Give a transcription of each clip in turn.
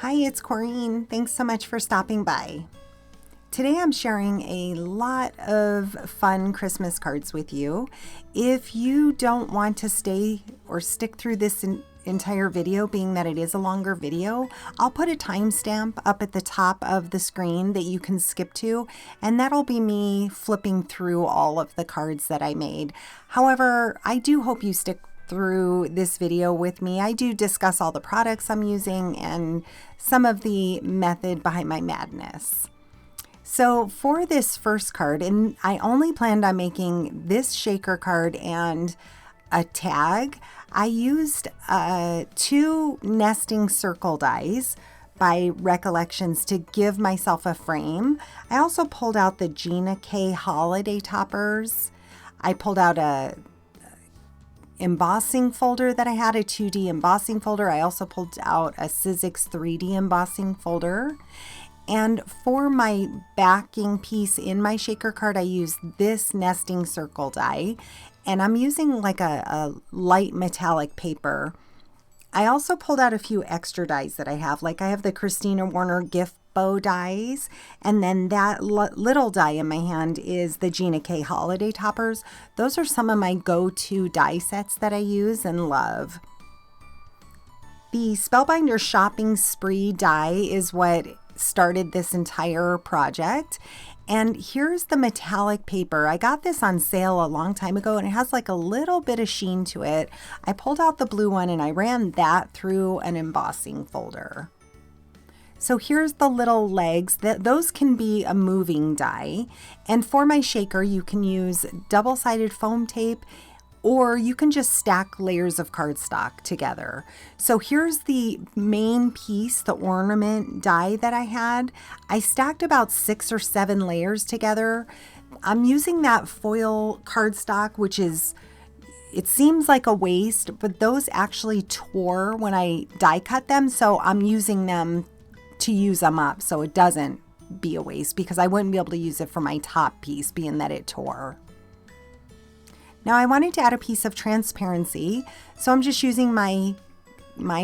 Hi, it's Corrine. Thanks so much for stopping by. Today I'm sharing a lot of fun Christmas cards with you. If you don't want to stay or stick through this entire video, being that it is a longer video, I'll put a timestamp up at the top of the screen that you can skip to, and that'll be me flipping through all of the cards that I made. However, I do hope you stick through this video with me. I do discuss all the products I'm using and some of the method behind my madness. So for this first card, and I only planned on making this shaker card and a tag, I used 2 nesting circle dies by Recollections to give myself a frame. I also pulled out the Gina K holiday toppers. I pulled out a embossing folder that I had, a 2D embossing folder. I also pulled out a Sizzix 3D embossing folder. And for my backing piece in my shaker card, I used this nesting circle die, and I'm using like a light metallic paper. I also pulled out a few extra dies that I have, like I have the Christina Warner gift bow dies, and then that little die in my hand is the Gina K holiday toppers. Those are some of my go-to die sets that I use and love. The Spellbinders shopping spree die is what started this entire project. And here's the metallic paper. I got this on sale a long time ago, and it has like a little bit of sheen to it. I pulled out the blue one and I ran that through an embossing folder. So here's the little legs. Those can be a moving die. And for my shaker, you can use double-sided foam tape, or you can just stack layers of cardstock together. So here's the main piece, the ornament die that I had. I stacked about 6 or 7 layers together. I'm using that foil cardstock, which is, it seems like a waste, but those actually tore when I die cut them. So I'm using them to use them up so it doesn't be a waste, because I wouldn't be able to use it for my top piece, being that it tore. Now I wanted to add a piece of transparency, so I'm just using my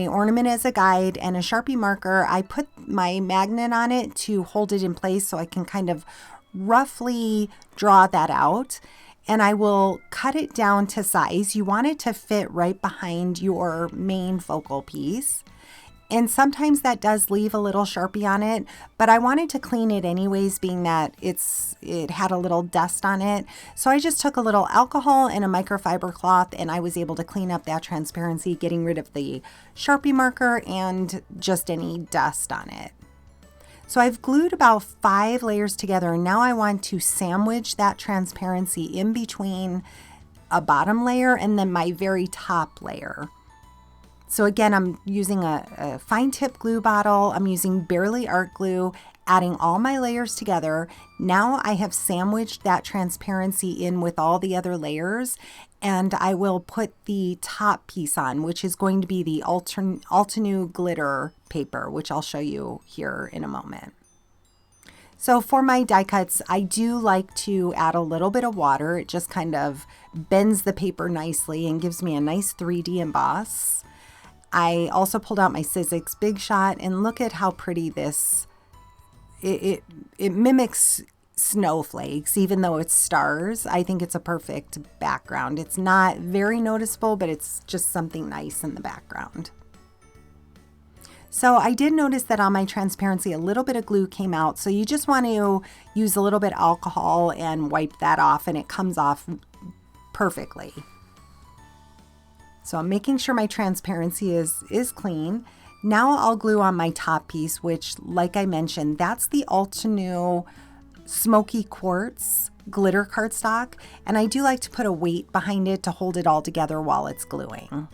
ornament as a guide and a Sharpie marker. I put my magnet on it to hold it in place so I can kind of roughly draw that out, and I will cut it down to size. You want it to fit right behind your main focal piece. And sometimes that does leave a little Sharpie on it, but I wanted to clean it anyways, being that it had a little dust on it. So I just took a little alcohol and a microfiber cloth, and I was able to clean up that transparency, getting rid of the Sharpie marker and just any dust on it. So I've glued about 5 layers together, and now I want to sandwich that transparency in between a bottom layer and then my very top layer. So again, I'm using a fine tip glue bottle. I'm using Barely Art glue, adding all my layers together. Now I have sandwiched that transparency in with all the other layers, and I will put the top piece on, which is going to be the Altenew glitter paper, which I'll show you here in a moment. So for my die cuts, I do like to add a little bit of water. It just kind of bends the paper nicely and gives me a nice 3D emboss. I also pulled out my Sizzix Big Shot, and look at how pretty this, it mimics snowflakes, even though it's stars. I think it's a perfect background. It's not very noticeable, but it's just something nice in the background. So I did notice that on my transparency, a little bit of glue came out. So you just want to use a little bit of alcohol and wipe that off, and it comes off perfectly. So I'm making sure my transparency is clean. Now I'll glue on my top piece, which, like I mentioned, that's the Altenew Smoky Quartz glitter cardstock. And I do like to put a weight behind it to hold it all together while it's gluing.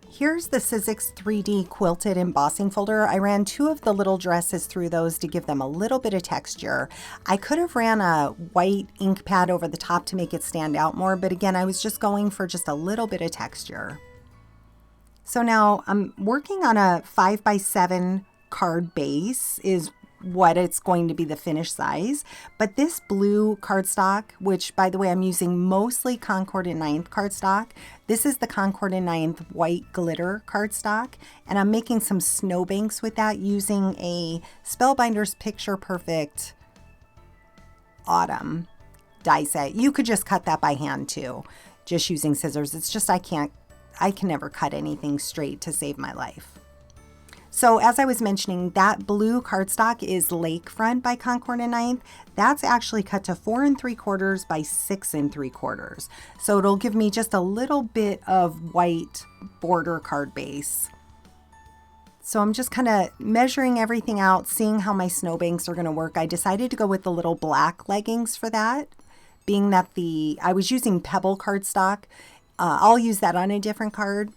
Here's the Sizzix 3D quilted embossing folder. I ran 2 of the little dresses through those to give them a little bit of texture. I could have ran a white ink pad over the top to make it stand out more, but again, I was just going for just a little bit of texture. So now I'm working on a 5x7 card base is what it's going to be the finished size. But this blue cardstock, which by the way, I'm using mostly Concord and Ninth cardstock. This is the Concord and Ninth white glitter cardstock. And I'm making some snowbanks with that using a Spellbinders Picture Perfect Autumn die set. You could just cut that by hand too, just using scissors. It's just I can never cut anything straight to save my life. So as I was mentioning, that blue cardstock is Lakefront by Concord and Ninth. That's actually cut to 4 3/4 by 6 3/4. So it'll give me just a little bit of white border card base. So I'm just kind of measuring everything out, seeing how my snowbanks are going to work. I decided to go with the little black leggings for that, being that I was using Pebble cardstock. I'll use that on a different card.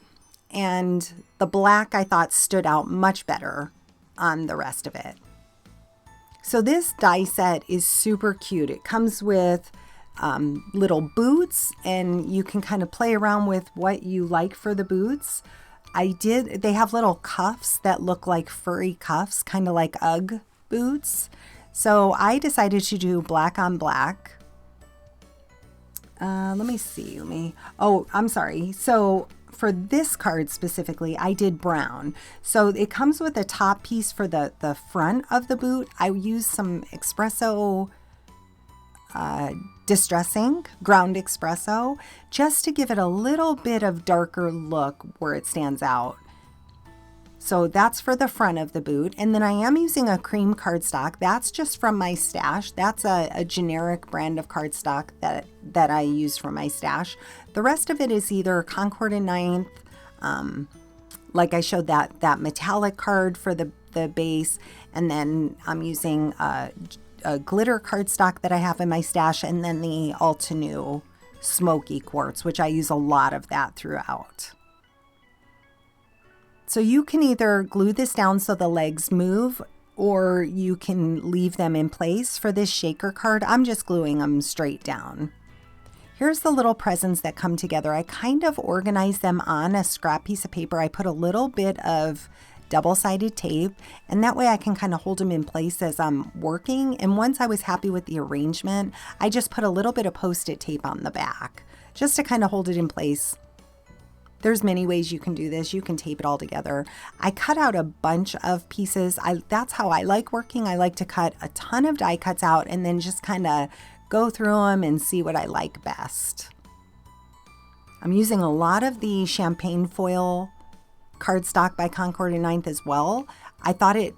And the black I thought stood out much better on the rest of it. So this die set is super cute. It comes with little boots, and you can kind of play around with what you like for the boots. They have little cuffs that look like furry cuffs, kind of like Ugg boots. So I decided to do black on black. Let me see. Oh, I'm sorry. So for this card specifically, I did brown. So it comes with a top piece for the front of the boot. I used some espresso distressing, ground espresso, just to give it a little bit of darker look where it stands out. So that's for the front of the boot. And then I am using a cream cardstock. That's just from my stash. That's a generic brand of cardstock that I use for my stash. The rest of it is either Concord and Ninth, like I showed that metallic card for the base. And then I'm using a glitter cardstock that I have in my stash. And then the Altenew smoky quartz, which I use a lot of that throughout. So you can either glue this down so the legs move, or you can leave them in place. For this shaker card, I'm just gluing them straight down. Here's the little presents that come together. I kind of organized them on a scrap piece of paper. I put a little bit of double-sided tape, and that way I can kind of hold them in place as I'm working. And once I was happy with the arrangement, I just put a little bit of Post-it tape on the back, just to kind of hold it in place. There's many ways you can do this. You can tape it all together. I cut out a bunch of pieces. That's how I like working. I like to cut a ton of die cuts out and then just kind of go through them and see what I like best. I'm using a lot of the champagne foil cardstock by Concord and Ninth as well. I thought it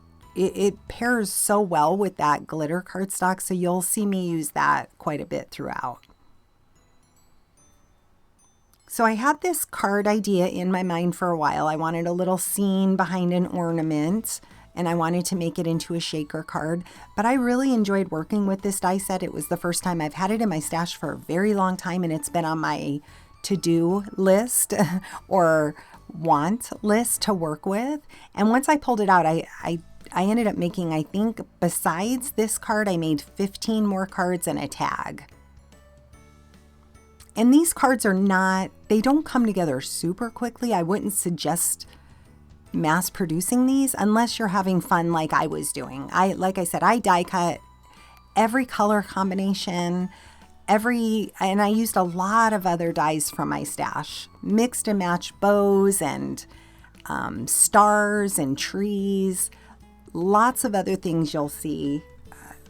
pairs so well with that glitter cardstock, so you'll see me use that quite a bit throughout. So I had this card idea in my mind for a while. I wanted a little scene behind an ornament, and I wanted to make it into a shaker card. But I really enjoyed working with this die set. It was the first time I've had it in my stash for a very long time, and it's been on my to-do list or want list to work with. And once I pulled it out, I ended up making, I think, besides this card, I made 15 more cards and a tag. And these cards they don't come together super quickly. I wouldn't suggest mass producing these unless you're having fun like I was doing. Like I said, I die cut every color combination, and I used a lot of other dies from my stash. Mixed and matched bows and stars and trees. Lots of other things you'll see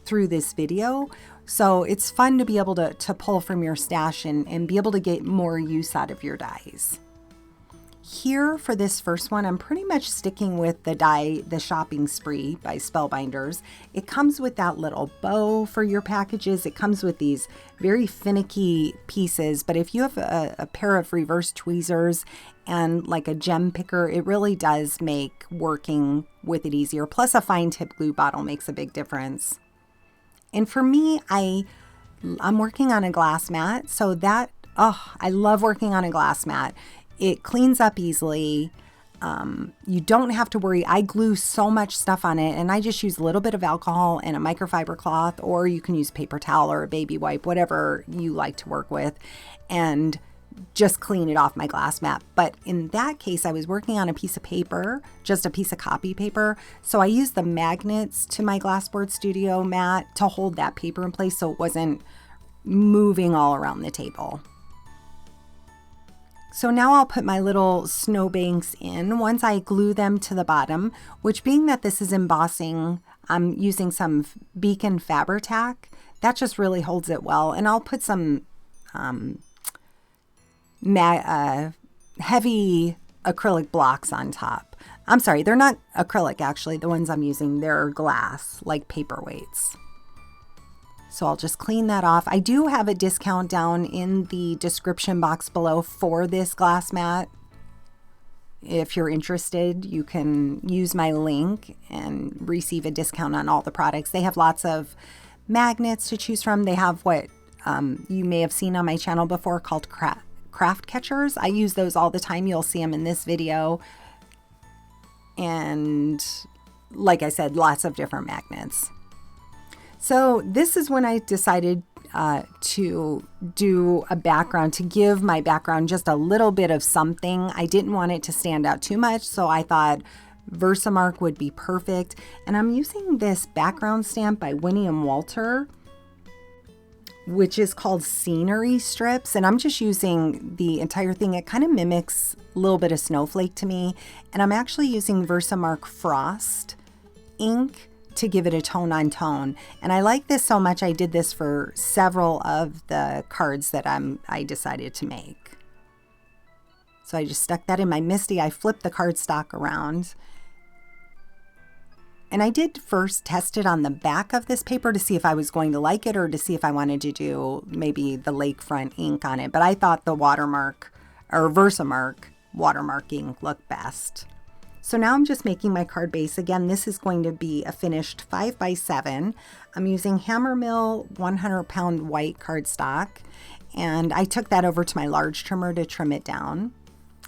through this video. So it's fun to be able to pull from your stash and be able to get more use out of your dies. Here for this first one, I'm pretty much sticking with the Shopping Spree by Spellbinders. It comes with that little bow for your packages. It comes with these very finicky pieces, but if you have a pair of reverse tweezers and like a gem picker, it really does make working with it easier. Plus a fine tip glue bottle makes a big difference. And for me, I'm working on a glass mat, so I love working on a glass mat. It cleans up easily. You don't have to worry. I glue so much stuff on it, and I just use a little bit of alcohol and a microfiber cloth, or you can use paper towel or a baby wipe, whatever you like to work with. And just clean it off my glass mat. But in that case, I was working on a piece of paper, just a piece of copy paper. So I used the magnets to my Glassboard Studio mat to hold that paper in place so it wasn't moving all around the table. So now I'll put my little snowbanks in once I glue them to the bottom, which being that this is embossing, I'm using some Beacon Fabri-Tac. That just really holds it well. And I'll put some heavy acrylic blocks on top. I'm sorry, they're not acrylic actually. The ones I'm using, they're glass, like paperweights. So I'll just clean that off. I do have a discount down in the description box below for this glass mat. If you're interested, you can use my link and receive a discount on all the products. They have lots of magnets to choose from. They have what you may have seen on my channel before called craft catchers. I use those all the time. You'll see them in this video. And like I said, lots of different magnets. So this is when I decided to do a background, to give my background just a little bit of something. I didn't want it to stand out too much, so I thought Versamark would be perfect. And I'm using this background stamp by Winnie and Walter, which is called Scenery Strips. And I'm just using the entire thing. It kind of mimics a little bit of snowflake to me. And I'm actually using Versamark Frost ink to give it a tone on tone. And I like this so much, I did this for several of the cards that I decided to make. So I just stuck that in my MISTI. I flipped the cardstock around. And I did first test it on the back of this paper to see if I was going to like it or to see if I wanted to do maybe the lakefront ink on it. But I thought the watermark or Versamark watermark ink looked best. So now I'm just making my card base. Again, this is going to be a finished 5x7. I'm using Hammermill 100-pound white cardstock, and I took that over to my large trimmer to trim it down.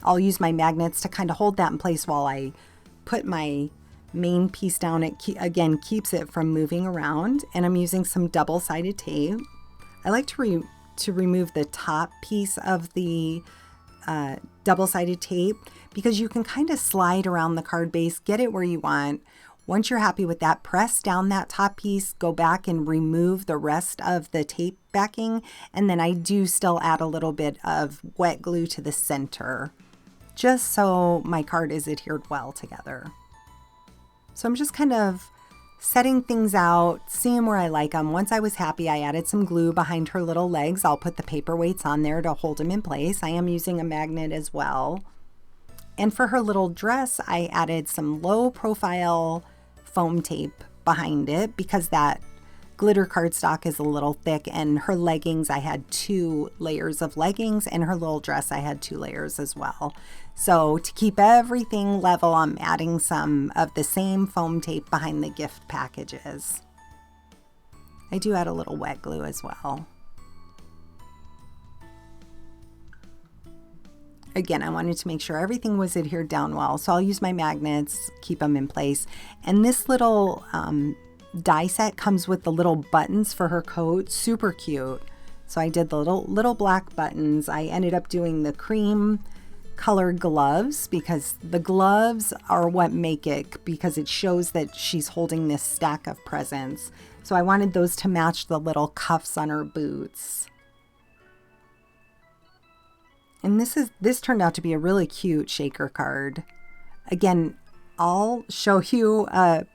I'll use my magnets to kind of hold that in place while I put my main piece down. It again keeps it from moving around, and I'm using some double-sided tape. I like to remove the top piece of the double-sided tape because you can kind of slide around the card base, get it where you want. Once you're happy with that, press down that top piece, go back and remove the rest of the tape backing, and then I do still add a little bit of wet glue to the center, just so my card is adhered well together. So I'm just kind of setting things out, seeing where I like them. Once I was happy, I added some glue behind her little legs. I'll put the paperweights on there to hold them in place. I am using a magnet as well. And for her little dress, I added some low profile foam tape behind it because that glitter cardstock is a little thick, and her leggings, I had 2 layers of leggings, and her little dress, I had 2 layers as well. So to keep everything level, I'm adding some of the same foam tape behind the gift packages. I do add a little wet glue as well. Again, I wanted to make sure everything was adhered down well, so I'll use my magnets, keep them in place. And this little die set comes with the little buttons for her coat, super cute. So I did the little black buttons. I ended up doing the cream colored gloves because the gloves are what make it, because it shows that she's holding this stack of presents. So I wanted those to match the little cuffs on her boots. And this turned out to be a really cute shaker card. Again, I'll show you a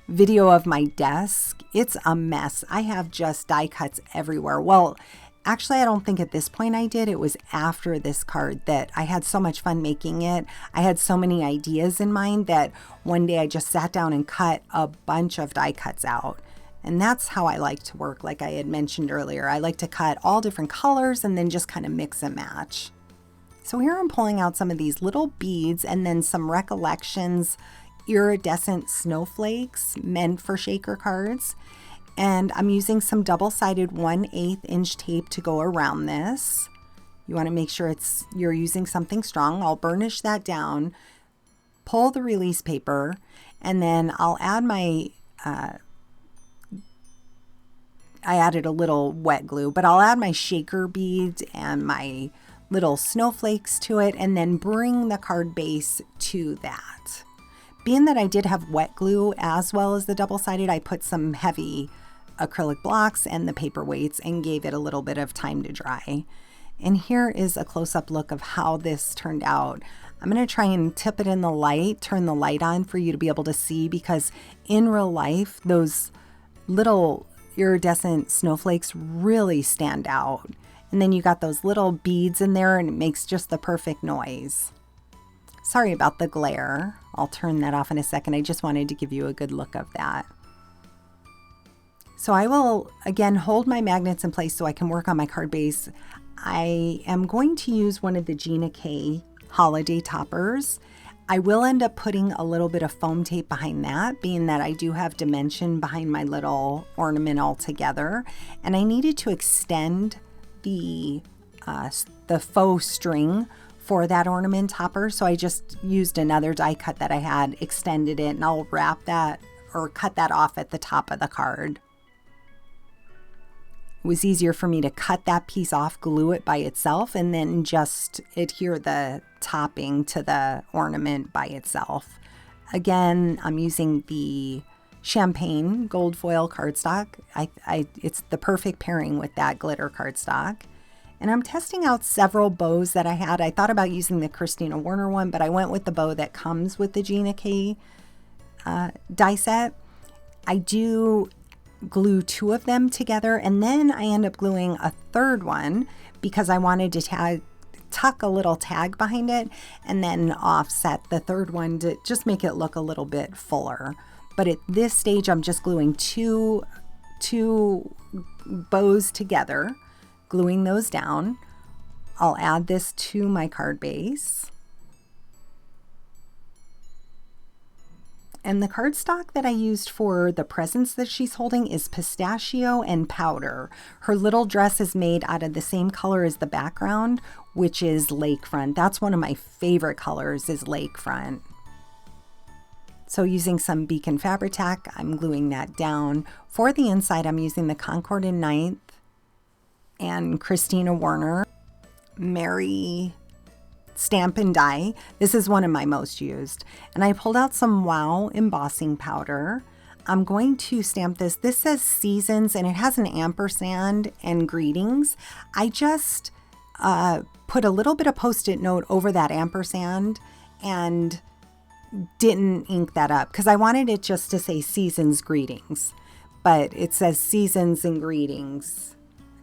video of my desk. It's a mess. I have just die cuts everywhere. Well, actually, I don't think at this point I did. It was after this card that I had so much fun making it. I had so many ideas in mind that one day I just sat down and cut a bunch of die cuts out. And that's how I like to work, like I had mentioned earlier. I like to cut all different colors and then just kind of mix and match. So here I'm pulling out some of these little beads and then some Recollections iridescent snowflakes meant for shaker cards. And I'm using some double-sided 1/8 inch tape to go around this. You want to make sure you're using something strong. I'll burnish that down, pull the release paper, and then I'll add my I added a little wet glue, but I'll add my shaker beads and my little snowflakes to it and then bring the card base to that. Being that I did have wet glue as well as the double-sided, I put some heavy acrylic blocks and the paperweights and gave it a little bit of time to dry. And here is a close-up look of how this turned out. I'm going to try and tip it in the light, turn the light on for you to be able to see, because in real life, those little iridescent snowflakes really stand out. And then you got those little beads in there and it makes just the perfect noise. Sorry about the glare. I'll turn that off in a second. I just wanted to give you a good look of that. So I will, again, hold my magnets in place so I can work on my card base. I am going to use one of the Gina K holiday toppers. I will end up putting a little bit of foam tape behind that, being that I do have dimension behind my little ornament altogether. And I needed to extend the faux string for that ornament topper. So I just used another die cut that I had, extended it, and I'll wrap that or cut that off at the top of the card. It was easier for me to cut that piece off, glue it by itself, and then just adhere the topping to the ornament by itself. Again, I'm using the champagne gold foil cardstock. It's the perfect pairing with that glitter cardstock. And I'm testing out several bows that I had. I thought about using the Christina Warner one, but I went with the bow that comes with the Gina K die set. I do glue two of them together, and then I end up gluing a third one because I wanted to tuck a little tag behind it and then offset the third one to just make it look a little bit fuller. But at this stage, I'm just gluing two bows together, gluing those down. I'll add this to my card base. And the cardstock that I used for the presents that she's holding is pistachio and powder. Her little dress is made out of the same color as the background, which is lakefront. That's one of my favorite colors, is lakefront. So using some Beacon Fabri-Tac, I'm gluing that down. For the inside, I'm using the Concord and Ninth and Christina Warner Mary stamp and die. This is one of my most used. And I pulled out some Wow embossing powder. I'm going to stamp this. This says Seasons and it has an ampersand and greetings. I just put a little bit of Post-it note over that ampersand and didn't ink that up because I wanted it just to say Seasons Greetings. But it says Seasons and Greetings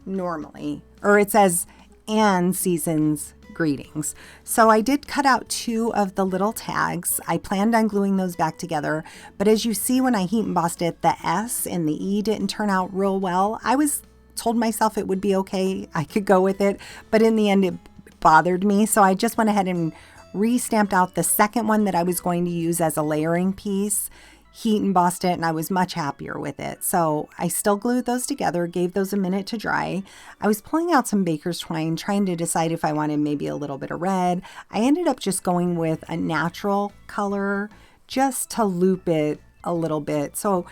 normally. Or it says and Seasons Greetings. So I did cut out two of the little tags. I planned on gluing those back together, but as you see when I heat embossed it, the S and the E didn't turn out real well. I told myself it would be okay, I could go with it, but in the end it bothered me. So I just went ahead and re-stamped out the second one that I was going to use as a layering piece, heat embossed it, and I was much happier with it. So I still glued those together, gave those a minute to dry. I was pulling out some baker's twine, trying to decide if I wanted maybe a little bit of red. I ended up just going with a natural color just to loop it a little bit. So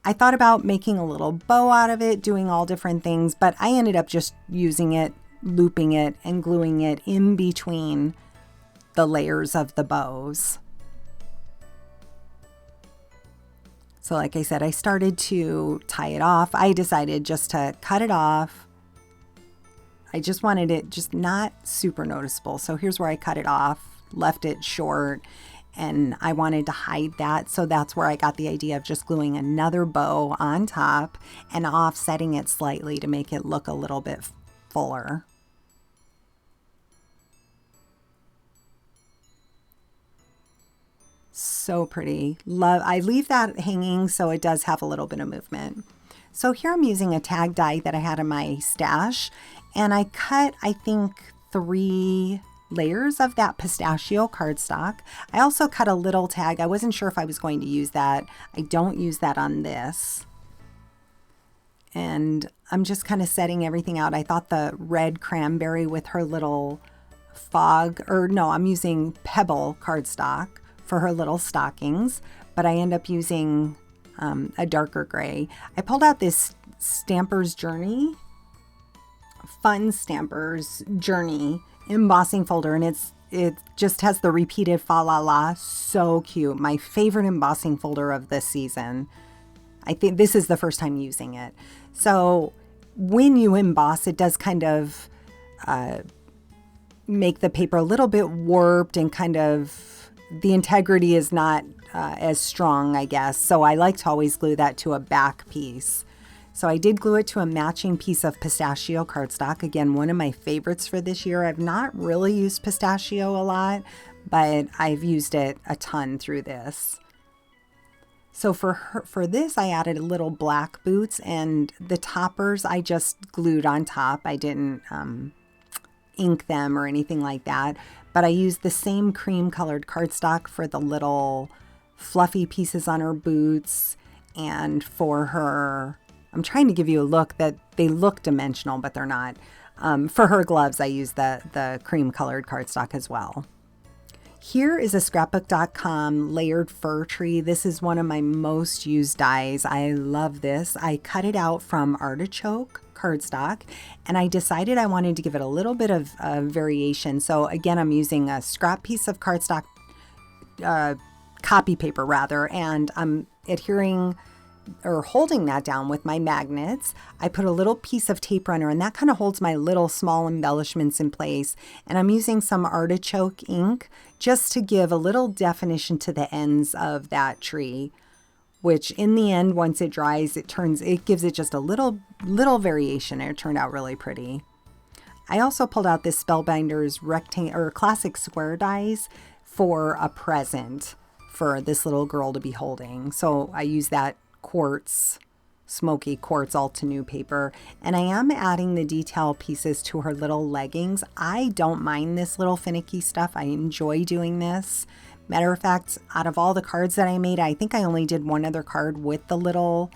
I thought about making a little bow out of it, doing all different things, but I ended up just using it, looping it, and gluing it in between the layers of the bows. So like I said, I started to tie it off. I decided just to cut it off. I just wanted it just not super noticeable. So here's where I cut it off, left it short, and I wanted to hide that. So that's where I got the idea of just gluing another bow on top and offsetting it slightly to make it look a little bit fuller. So pretty. I leave that hanging so it does have a little bit of movement. So here I'm using a tag die that I had in my stash, and I cut, I think, 3 layers of that pistachio cardstock. I also cut a little tag. I wasn't sure if I was going to use that. I don't use that on this. And I'm just kind of setting everything out. I thought the red cranberry with her little I'm using pebble cardstock for her little stockings, but I end up using a darker gray. I pulled out this Stamper's Journey, Fun Stamper's Journey embossing folder, and it just has the repeated fa la la. So cute. My favorite embossing folder of this season. I think this is the first time using it. So when you emboss, it does kind of make the paper a little bit warped, and kind of the integrity is not as strong, I guess. So I like to always glue that to a back piece. So I did glue it to a matching piece of pistachio cardstock. Again, one of my favorites for this year. I've not really used pistachio a lot, but I've used it a ton through this. So for this, I added little black boots, and the toppers I just glued on top. I didn't ink them or anything like that, but I used the same cream colored cardstock for the little fluffy pieces on her boots, and for her, I'm trying to give you a look that they look dimensional, but they're not. For her gloves, I used the cream colored cardstock as well. Here is a scrapbook.com layered fir tree. This is one of my most used dies. I love this. I cut it out from artichoke cardstock, and I decided I wanted to give it a little bit of variation. So again, I'm using a scrap piece of cardstock, copy paper rather, and I'm adhering or holding that down with my magnets. I put a little piece of tape runner, and that kind of holds my little small embellishments in place. And I'm using some artichoke ink just to give a little definition to the ends of that tree, which in the end, once it dries, it gives it just a little variation. It turned out really pretty. I also pulled out this Spellbinders rectangle or classic square dies for a present for this little girl to be holding. So I use that quartz, smoky quartz Altenew paper, and I am adding the detail pieces to her little leggings. I don't mind this little finicky stuff. I enjoy doing this. Matter of fact, out of all the cards that I made, I think I only did one other card with the little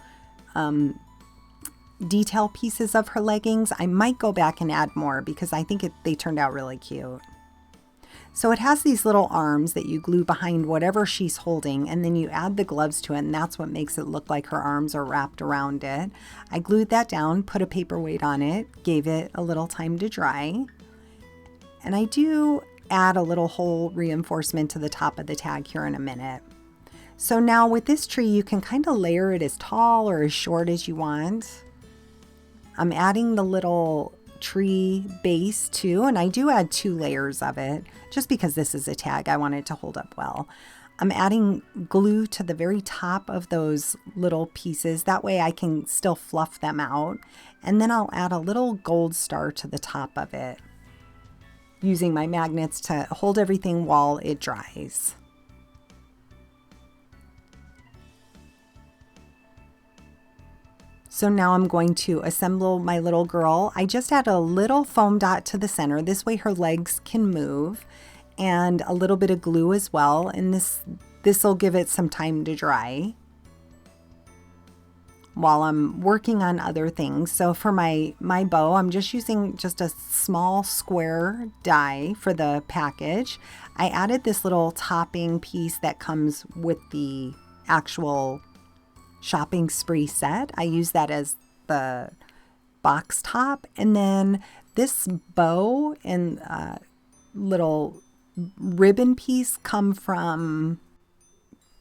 detail pieces of her leggings. I might go back and add more because I think they turned out really cute. So it has these little arms that you glue behind whatever she's holding, and then you add the gloves to it, and that's what makes it look like her arms are wrapped around it. I glued that down, put a paperweight on it, gave it a little time to dry, and I do add a little hole reinforcement to the top of the tag here in a minute. So now with this tree, you can kind of layer it as tall or as short as you want. I'm adding the little tree base too, and I do add 2 layers of it just because this is a tag. I want it to hold up well. I'm adding glue to the very top of those little pieces. That way I can still fluff them out, and then I'll add a little gold star to the top of it using my magnets to hold everything while it dries. So now I'm going to assemble my little girl. I just add a little foam dot to the center. This way her legs can move, and a little bit of glue as well. And this will give it some time to dry while I'm working on other things. So for my bow, I'm just using just a small square die for the package. I added this little topping piece that comes with the actual shopping spree set. I use that as the box top, and then this bow and little ribbon piece come from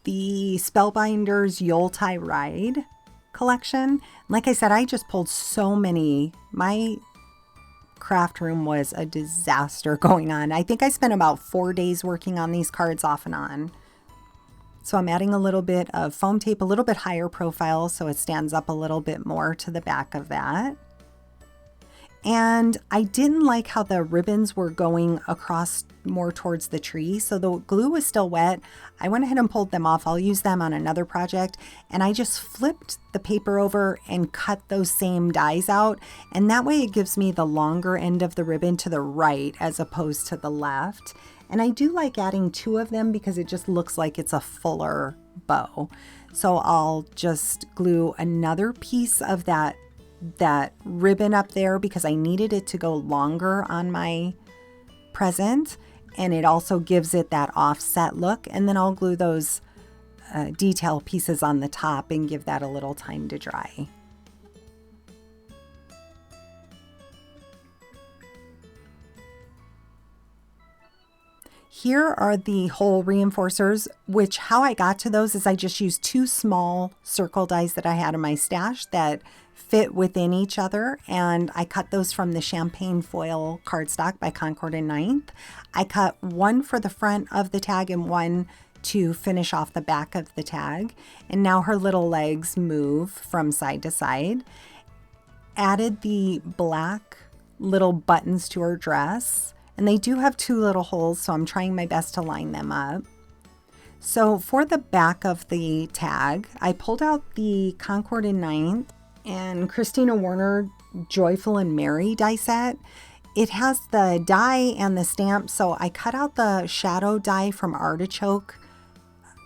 the Spellbinders Yuletide Ride collection. Like I said, I just pulled so many. My craft room was a disaster going on. I think I spent about 4 days working on these cards off and on. So I'm adding a little bit of foam tape, a little bit higher profile, so it stands up a little bit more to the back of that. And I didn't like how the ribbons were going across more towards the tree, so the glue was still wet. I went ahead and pulled them off. I'll use them on another project, and I just flipped the paper over and cut those same dies out, and that way it gives me the longer end of the ribbon to the right as opposed to the left. And I do like adding 2 of them because it just looks like it's a fuller bow. So I'll just glue another piece of that ribbon up there because I needed it to go longer on my present, and it also gives it that offset look. And then I'll glue those detail pieces on the top and give that a little time to dry. Here are the hole reinforcers, which how I got to those is I just used 2 small circle dies that I had in my stash that fit within each other, and I cut those from the champagne foil cardstock by Concord and Ninth. I cut one for the front of the tag and one to finish off the back of the tag, and now her little legs move from side to side. Added the black little buttons to her dress, and they do have 2 little holes, so I'm trying my best to line them up. So for the back of the tag, I pulled out the Concord and Ninth and Christina Warner Joyful and Merry die set. It has the die and the stamp, so I cut out the shadow die from Artichoke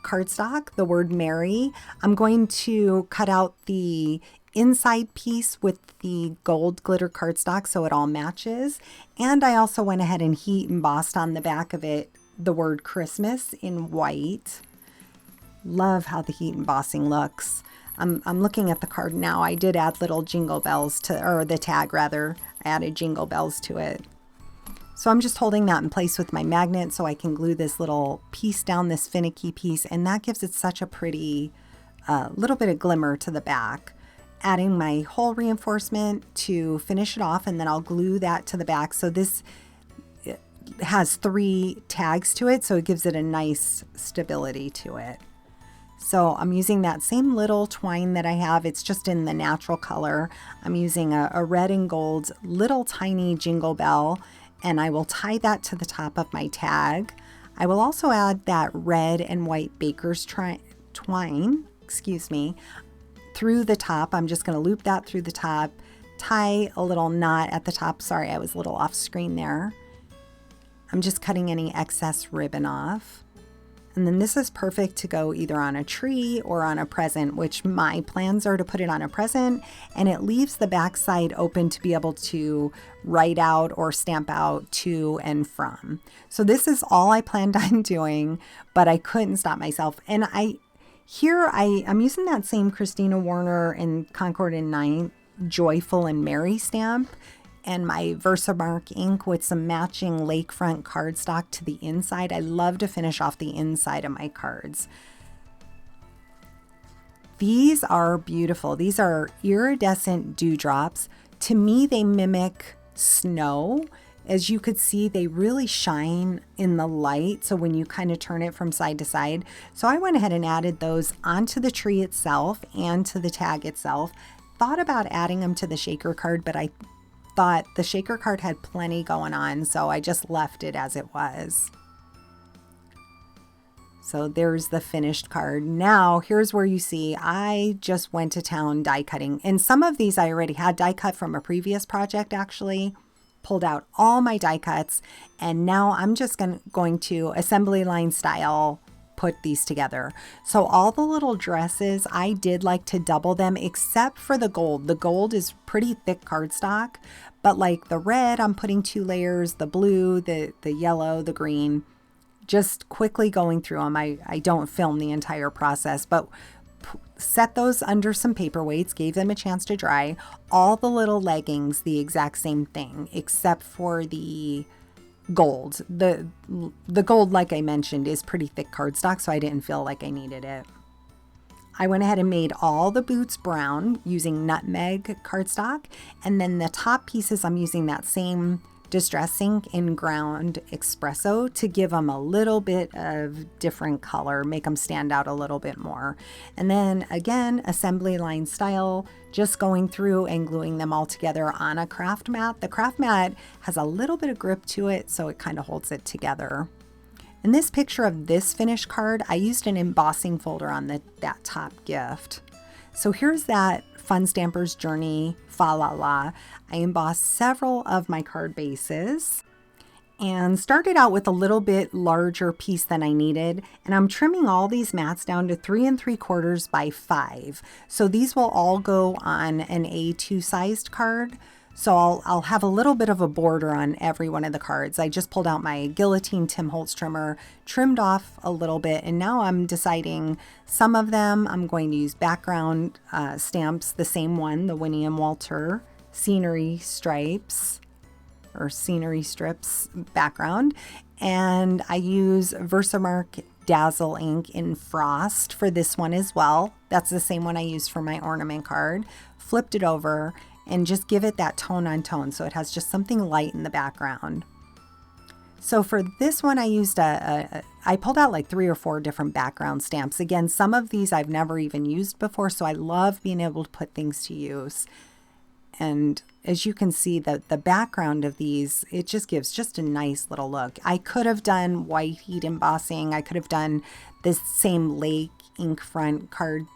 cardstock, the word Merry. I'm going to cut out the inside piece with the gold glitter cardstock so it all matches. And I also went ahead and heat embossed on the back of it the word Christmas in white. Love how the heat embossing looks. I'm looking at the card now. I did add little jingle bells to, or the tag rather, I added jingle bells to it. So I'm just holding that in place with my magnet so I can glue this little piece down, this finicky piece, and that gives it such a pretty little bit of glimmer to the back. Adding my hole reinforcement to finish it off, and then I'll glue that to the back. So this has 3 tags to it, so it gives it a nice stability to it. So I'm using that same little twine that I have. It's just in the natural color. I'm using a red and gold little tiny jingle bell, and I will tie that to the top of my tag. I will also add that red and white baker's twine, through the top. I'm just going to loop that through the top, tie a little knot at the top. Sorry, I was a little off screen there. I'm just cutting any excess ribbon off. And then this is perfect to go either on a tree or on a present, which my plans are to put it on a present, and it leaves the back side open to be able to write out or stamp out to and from. So this is all I planned on doing, but I couldn't stop myself. And I'm using that same Christina Warner and Concord and Ninth Joyful and Merry stamp and my Versamark ink with some matching lakefront cardstock to the inside. I love to finish off the inside of my cards. These are beautiful. These are iridescent dewdrops. To me, they mimic snow. As you could see, they really shine in the light. So when you kind of turn it from side to side. So I went ahead and added those onto the tree itself and to the tag itself. Thought about adding them to the shaker card, but I thought the shaker card had plenty going on, so I just left it as it was. So there's the finished card. Now here's where you see I just went to town die cutting, and some of these I already had die cut from a previous project. Actually pulled out all my die cuts, and now I'm just going to assembly line style put these together. So all the little dresses, I did like to double them except for the gold. The gold is pretty thick cardstock, but like the red, I'm putting 2 layers, the blue, the yellow, the green, just quickly going through them. I don't film the entire process, but set those under some paperweights, gave them a chance to dry. All the little leggings, the exact same thing, except for the gold. The gold, like I mentioned, is pretty thick cardstock, so I didn't feel like I needed it. I went ahead and made all the boots brown using nutmeg cardstock, and then the top pieces I'm using that same Distress ink in ground espresso to give them a little bit of different color, make them stand out a little bit more. And then again, assembly line style, just going through and gluing them all together on a craft mat. The craft mat has a little bit of grip to it, so it kind of holds it together. In this picture of this finished card, I used an embossing folder on that top gift. So here's that Fun Stamper's Journey Fa La La. I embossed several of my card bases and started out with a little bit larger piece than I needed. And I'm trimming all these mats down to 3 3/4 by 5. So these will all go on an A2 sized card. So I'll have a little bit of a border on every one of the cards. I just pulled out my Guillotine Tim Holtz trimmer, trimmed off a little bit, and now I'm deciding some of them I'm going to use background stamps, the same one, the Winnie and Walter scenery stripes or scenery strips background. And I use Versamark Dazzle ink in Frost for this one as well. That's the same one I used for my ornament card. Flipped it over and just give it that tone on tone, so it has just something light in the background. So for this one, I used I pulled out like 3 or 4 different background stamps. Again, some of these I've never even used before, so I love being able to put things to use. And as you can see, the background of these, it just gives just a nice little look. I could have done white heat embossing. I could have done this same lake ink front card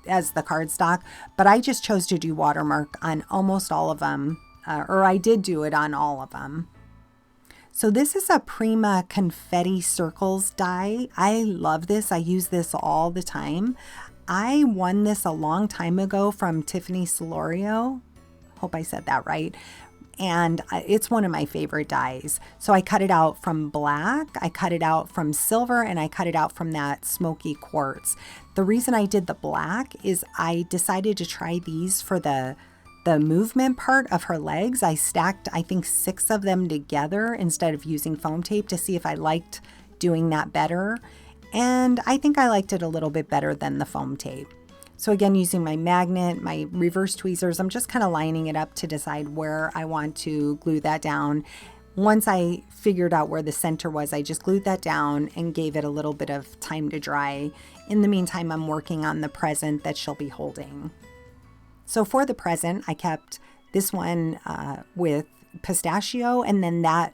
as the cardstock, but I just chose to do watermark on almost all of them, or I did do it on all of them. So this is a Prima Confetti Circles die. I love this. I use this all the time. I won this a long time ago from Tiffany Solorio. Hope I said that right. And it's one of my favorite dies. So I cut it out from black, I cut it out from silver, and I cut it out from that smoky quartz. The reason I did the black is I decided to try these for the movement part of her legs. I stacked, I think, 6 of them together instead of using foam tape to see if I liked doing that better. And I think I liked it a little bit better than the foam tape. So again, using my magnet, my reverse tweezers, I'm just kind of lining it up to decide where I want to glue that down. Once I figured out where the center was, I just glued that down and gave it a little bit of time to dry. In the meantime, I'm working on the present that she'll be holding. So for the present, I kept this one with pistachio, and then that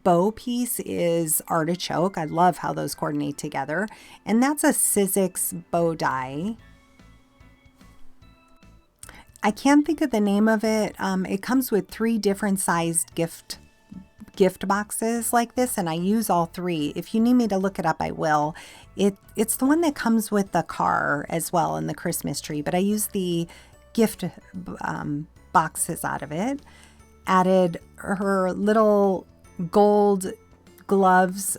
bow piece is artichoke. I love how those coordinate together. And that's a Sizzix bow die. I can't think of the name of it. It comes with 3 different sized gift boxes like this, and I use all 3. If you need me to look it up, I will. It's the one that comes with the car as well in the Christmas tree, but I use the gift boxes out of it. Added her little gold gloves,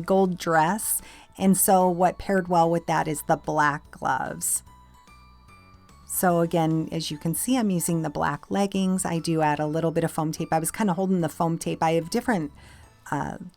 gold dress. And so what paired well with that is the black gloves. So again, as you can see, I'm using the black leggings. I do add a little bit of foam tape. I was kind of holding the foam tape. I have different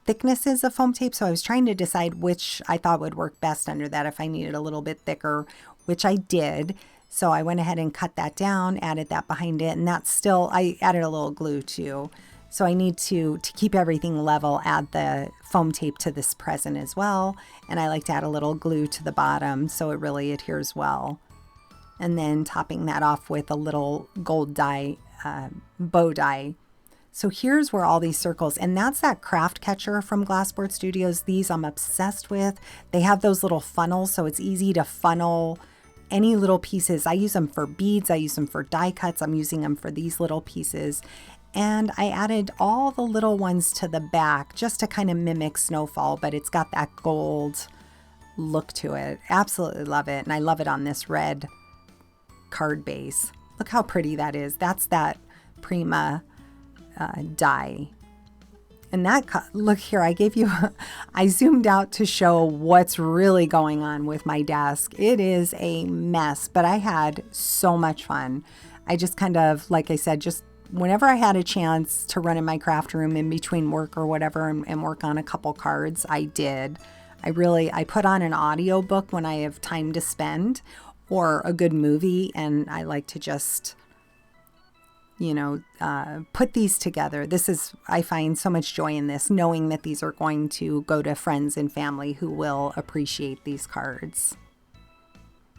thicknesses of foam tape, so I was trying to decide which I thought would work best under that if I needed a little bit thicker, which I did. So I went ahead and cut that down, added that behind it, and that's still, I added a little glue too. So I need to keep everything level, add the foam tape to this present as well. And I like to add a little glue to the bottom so it really adheres well. And then topping that off with a little gold die, bow die. So here's where all these circles, and that's that craft catcher from Glassport Studios. These I'm obsessed with. They have those little funnels, so it's easy to funnel any little pieces. I use them for beads, I use them for die cuts, I'm using them for these little pieces. And I added all the little ones to the back just to kind of mimic Snowfall, but it's got that gold look to it. Absolutely love it. And I love it on this red card base. Look how pretty that is. That's that Prima die. And that, look here, I gave you, I zoomed out to show what's really going on with my desk. It is a mess, but I had so much fun. I just kind of, like I said, just whenever I had a chance to run in my craft room in between work or whatever and work on a couple cards, I did. I put on an audio book when I have time to spend, or a good movie, and I like to just, put these together. I find so much joy in this, knowing that these are going to go to friends and family who will appreciate these cards.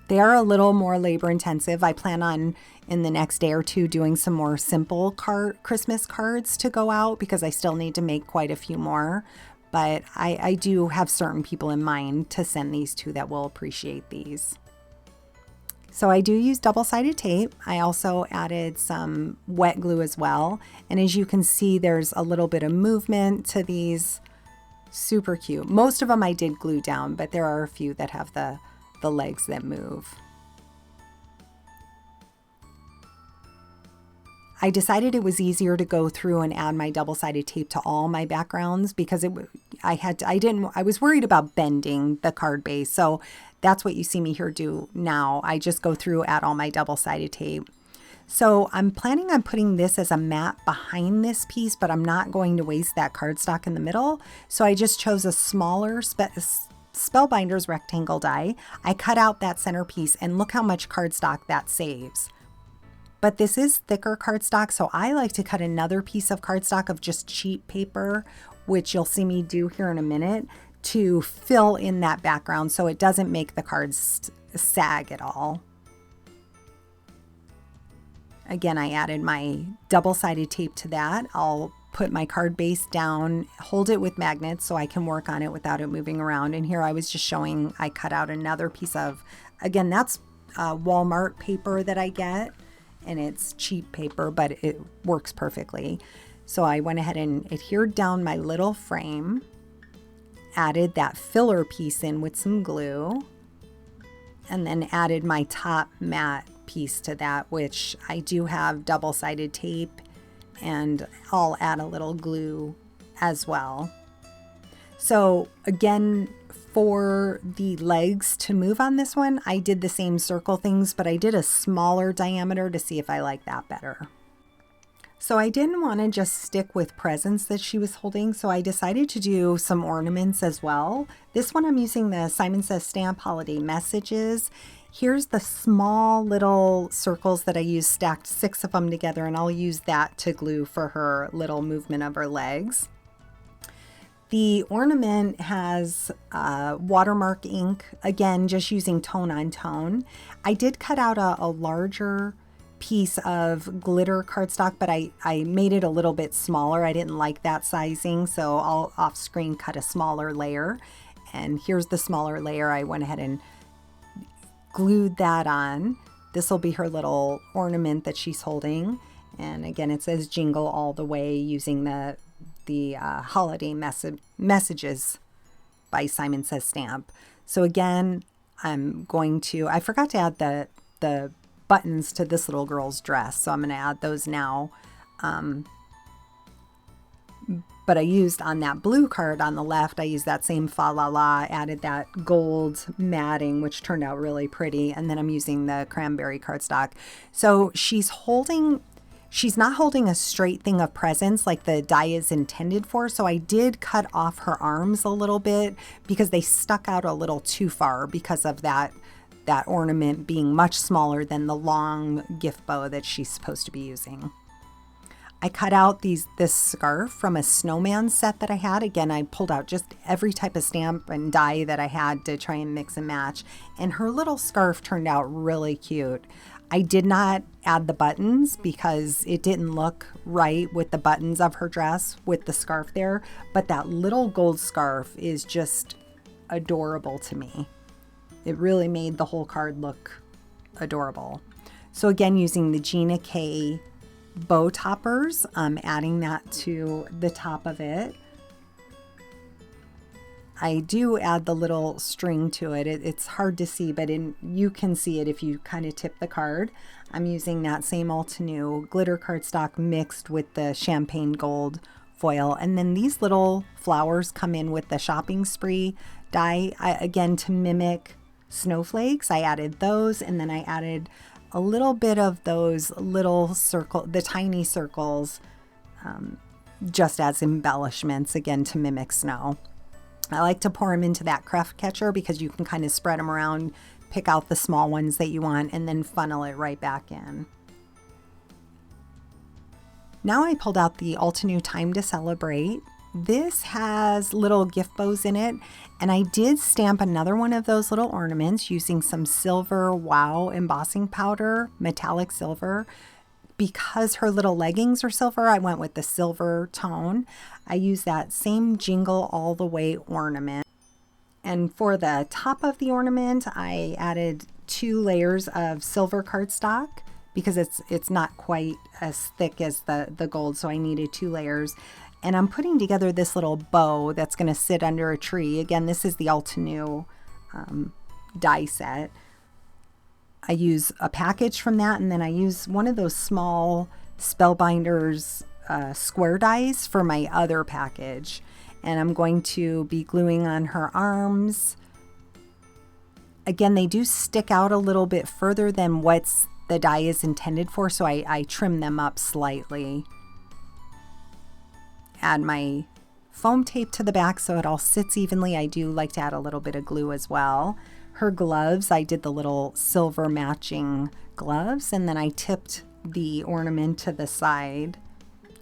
They are a little more labor intensive. I plan on in the next day or two doing some more simple Christmas cards to go out because I still need to make quite a few more. But I do have certain people in mind to send these to that will appreciate these. So I do use double-sided tape. I also added some wet glue as well. And as you can see, there's a little bit of movement to these. Super cute. Most of them I did glue down, but there are a few that have the legs that move. I decided it was easier to go through and add my double-sided tape to all my backgrounds because I was worried about bending the card base. So that's what you see me here do now. I just go through, add all my double-sided tape. So I'm planning on putting this as a mat behind this piece, but I'm not going to waste that cardstock in the middle. So I just chose a smaller Spellbinders rectangle die. I cut out that centerpiece and look how much cardstock that saves. But this is thicker cardstock, so I like to cut another piece of cardstock of just cheap paper, which you'll see me do here in a minute, to fill in that background so it doesn't make the cards sag at all. Again, I added my double-sided tape to that. I'll put my card base down, hold it with magnets so I can work on it without it moving around. And here I was just showing, I cut out another piece of, again, that's Walmart paper that I get, and it's cheap paper, but it works perfectly. So I went ahead and adhered down my little frame, added that filler piece in with some glue, and then added my top mat piece to that, which I do have double-sided tape, and I'll add a little glue as well. So again, for the legs to move on this one, I did the same circle things, but I did a smaller diameter to see if I like that better. So I didn't want to just stick with presents that she was holding, so I decided to do some ornaments as well. This one I'm using the Simon Says Stamp Holiday Messages. Here's the small little circles that I used, stacked 6 of them together, and I'll use that to glue for her little movement of her legs. The ornament has watermark ink, again, just using tone on tone. I did cut out a larger piece of glitter cardstock, but I made it a little bit smaller. I didn't like that sizing, so I'll off screen cut a smaller layer. And here's the smaller layer. I went ahead and glued that on. This will be her little ornament that she's holding. And again, it says Jingle All the Way using the holiday messages by Simon Says Stamp. So again, I'm going to, I forgot to add the buttons to this little girl's dress, so I'm going to add those now. But I used on that blue card on the left, I used that same fa la la, added that gold matting, which turned out really pretty. And then I'm using the cranberry cardstock. So she's not holding a straight thing of presents like the die is intended for. So I did cut off her arms a little bit because they stuck out a little too far because of that ornament being much smaller than the long gift bow that she's supposed to be using. I cut out this scarf from a snowman set that I had. Again, I pulled out just every type of stamp and die that I had to try and mix and match. And her little scarf turned out really cute. I did not add the buttons because it didn't look right with the buttons of her dress with the scarf there. But that little gold scarf is just adorable to me. It really made the whole card look adorable. So again, using the Gina K bow toppers, I'm adding that to the top of it. I do add the little string to it. It's hard to see, but you can see it if you kind of tip the card. I'm using that same Altenew glitter cardstock mixed with the champagne gold foil. And then these little flowers come in with the shopping spree die, again, to mimic snowflakes. I added those, and then I added a little bit of those little the tiny circles, just as embellishments, again, to mimic snow. I like to pour them into that craft catcher because you can kind of spread them around, pick out the small ones that you want, and then funnel it right back in. Now I pulled out the Altenew Time to Celebrate. This has little gift bows in it, and I did stamp another one of those little ornaments using some silver Wow embossing powder, metallic silver. Because her little leggings are silver, I went with the silver tone. I used that same Jingle All the Way ornament. And for the top of the ornament, I added 2 layers of silver cardstock because it's not quite as thick as the gold, so I needed 2 layers. And I'm putting together this little bow that's going to sit under a tree. Again, this is the Altenew die set. I use a package from that, and then I use one of those small Spellbinders square dies for my other package. And I'm going to be gluing on her arms. Again, they do stick out a little bit further than what's the die is intended for, so I trim them up slightly. Add my foam tape to the back so it all sits evenly. I do like to add a little bit of glue as well. Her gloves, I did the little silver matching gloves, and then I tipped the ornament to the side.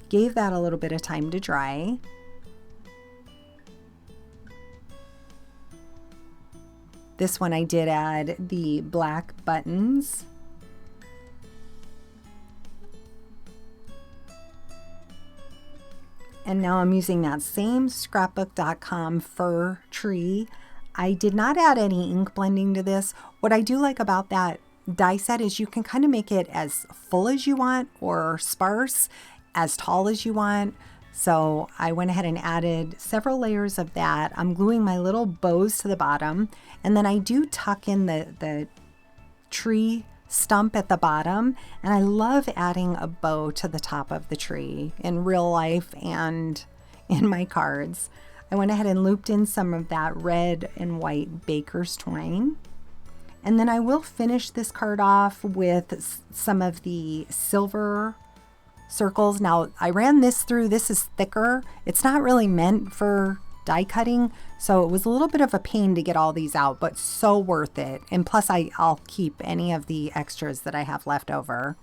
Gave that a little bit of time to dry. This one I did add the black buttons. And now I'm using that same scrapbook.com fir tree. I did not add any ink blending to this. What I do like about that die set is you can kind of make it as full as you want or sparse, as tall as you want. So I went ahead and added several layers of that. I'm gluing my little bows to the bottom, and then I do tuck in the tree stump at the bottom, and I love adding a bow to the top of the tree in real life and in my cards. I went ahead and looped in some of that red and white baker's twine. And then I will finish this card off with some of the silver circles. Now I ran this through, this is thicker. It's not really meant for die cutting, so it was a little bit of a pain to get all these out, but so worth it. And plus I'll keep any of the extras that I have left over,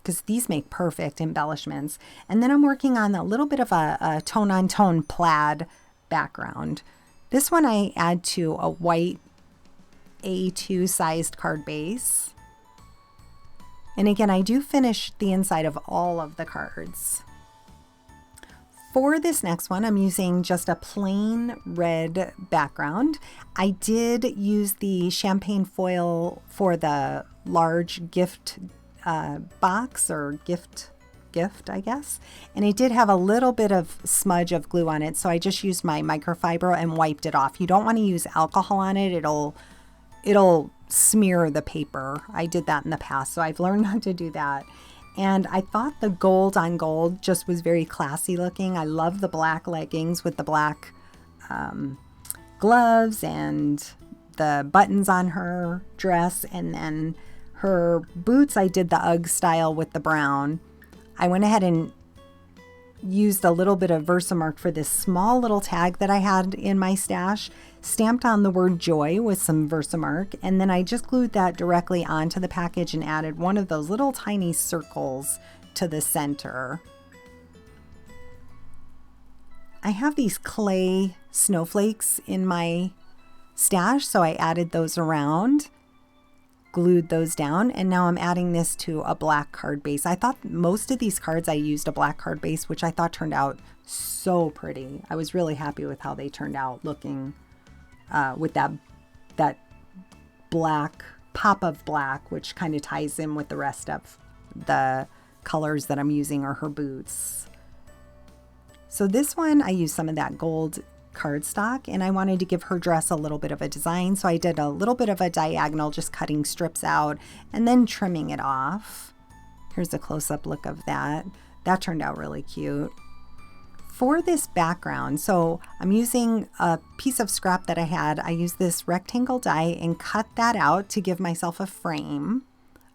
because these make perfect embellishments. And then I'm working on a little bit of a tone-on-tone plaid background. This one I add to a white A2 sized card base. And again, I do finish the inside of all of the cards. For this next one, I'm using just a plain red background. I did use the champagne foil for the large gift box or gift, I guess. And it did have a little bit of smudge of glue on it, so I just used my microfiber and wiped it off. You don't want to use alcohol on it. It'll smear the paper. I did that in the past, so I've learned not to do that. And I thought the gold on gold just was very classy looking. I love the black leggings with the black gloves and the buttons on her dress, and then her boots I did the UGG style with the brown. I went ahead and used a little bit of Versamark for this small little tag that I had in my stash, stamped on the word joy with some Versamark, and then I just glued that directly onto the package and added one of those little tiny circles to the center. I have these clay snowflakes in my stash, so I added those around, glued those down, and now I'm adding this to a black card base. I thought most of these cards I used a black card base, which I thought turned out so pretty. I was really happy with how they turned out looking with that black pop of black, which kind of ties in with the rest of the colors that I'm using, or her boots. So this one I used some of that gold cardstock, and I wanted to give her dress a little bit of a design, so I did a little bit of a diagonal, just cutting strips out and then trimming it off. Here's a close-up look of that. That turned out really cute. For this background, so I'm using a piece of scrap that I had. I used this rectangle die and cut that out to give myself a frame.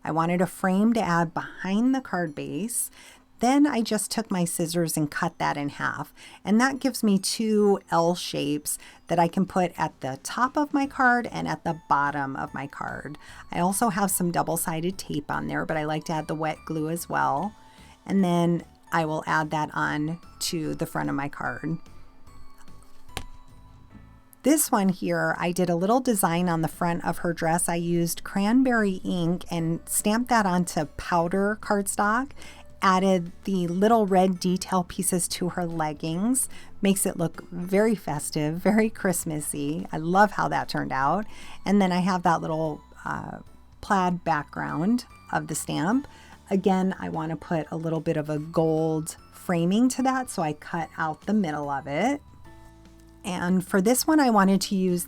I wanted a frame to add behind the card base. Then I just took my scissors and cut that in half, and that gives me two L shapes that I can put at the top of my card and at the bottom of my card. I also have some double-sided tape on there, but I like to add the wet glue as well. And then I will add that on to the front of my card. This one here, I did a little design on the front of her dress. I used cranberry ink and stamped that onto powder cardstock. Added the little red detail pieces to her leggings. Makes it look very festive, very Christmassy. I love how that turned out. And then I have that little plaid background of the stamp. Again, I want to put a little bit of a gold framing to that, so I cut out the middle of it. And for this one, I wanted to use